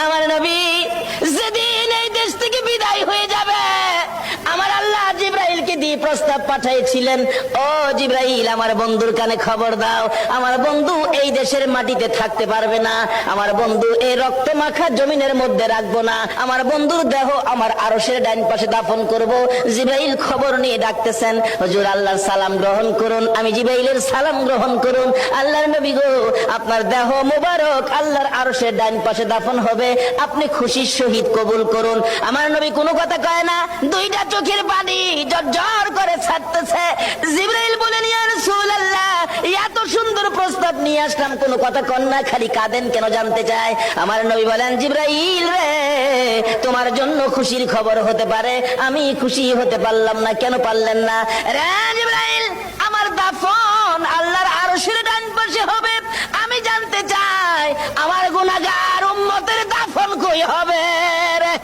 আমার নবী যেদিন এই দেশ থেকে বিদায় হয়ে যাবে, আমার আল্লাহ জিবরাইলকে দিয়ে প্রস্তাব পাঠিয়েছিলেন, ও জিবরাইল, আমার বন্ধুর কানে খবর দাও, আমার বন্ধু এই দেশের মাটিতে থাকতে পারবে না, আমার বন্ধু এই রক্ত মাখা জমিনের মধ্যে রাখবো না, আমার বন্ধুর দেহ আমার আরশের ডাইন পাশে দাফন করব। জিবরাইল খবর নিয়ে ডাকতেছেন, হুজুর আল্লাহর সালাম গ্রহণ করুন। আমি জিবরাইলের সালাম গ্রহণ করুন। আল্লাহর নবী গো, আপনার দেহ মোবারক আল্লাহর আরশের ডাইন পাশে দাফন হবে, আপনি খুশির সহিত কবুল করুন। আমার নবী কোনো কথা কয় না, দুইটা চোখের পানি ঝরঝর করে ছাড়তেছে। জিবরাইল বলেন, ইয়া রাসূলুল্লাহ, এত সুন্দর প্রস্তাব নিয়ে আসলাম, কোনো কথা কন না, খালি কাঁদেন কেন জানতে চাই। আমার নবী বলেন, জিবরাইল রে, তোমার জন্য খুশির খবর হতে পারে, আমি খুশি হতে পারলাম না। কেন পারলেন না? রে জিবরাইল, আমার দাফন আল্লাহর আরশের ডান পাশে হবে, আমি জানতে চাই আমার গুনাহগার উম্মতের দাফন কই হবে রে?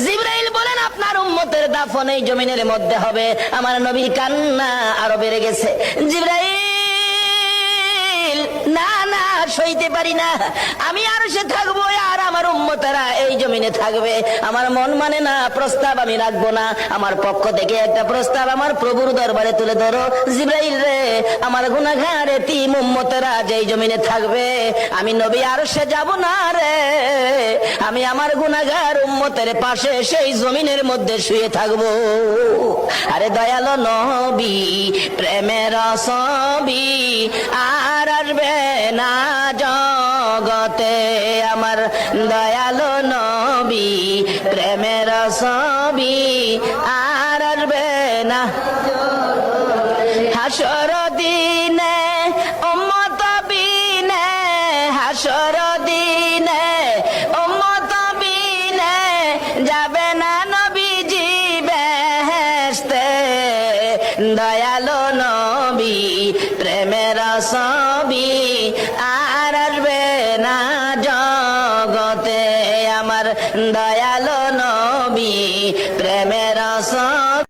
জিবরাইল বলেন, আপনার উম্মতের দাফন এই জমিনের মধ্যে হবে। আমার নবীর কান্না আরো বেড়ে গেছে। জিবরাইল, না না, সইতে পারি না, আমি আর সে থাকবো, আর আমার উম্মতেরা এই জমিনে থাকবে। আমার মন মানে না, প্রস্তাব আমি রাখবো না। আমার পক্ষ থেকে একটা প্রস্তাব আমার প্রভুর দরবারে তুলে ধরো। জিবরাইল রে, আমার গুনাহগার এতিম উম্মতেরা যেই জমিনে থাকবে, আমি নবী আর সে যাব না রে, আমি আমার গুনাহগার উম্মতের পাশে সেই জমিনের মধ্যে শুয়ে থাকবো। আরে দয়ালো নবী, প্রেমের ছবি আর আসবে না জগতে, আমার দয়ালো নবী, প্রেমের ছবি আর আসবে না। হাসর দিনে উম্মত বিনে, হাসর দিনে উম্মত বিনে যাবে না নবীজি বেহেশতে। দয়ালো নবী, প্রেমের ছবি আর আসবে না জগতে, আমার দয়ালো নবী, প্রেমের ছবি।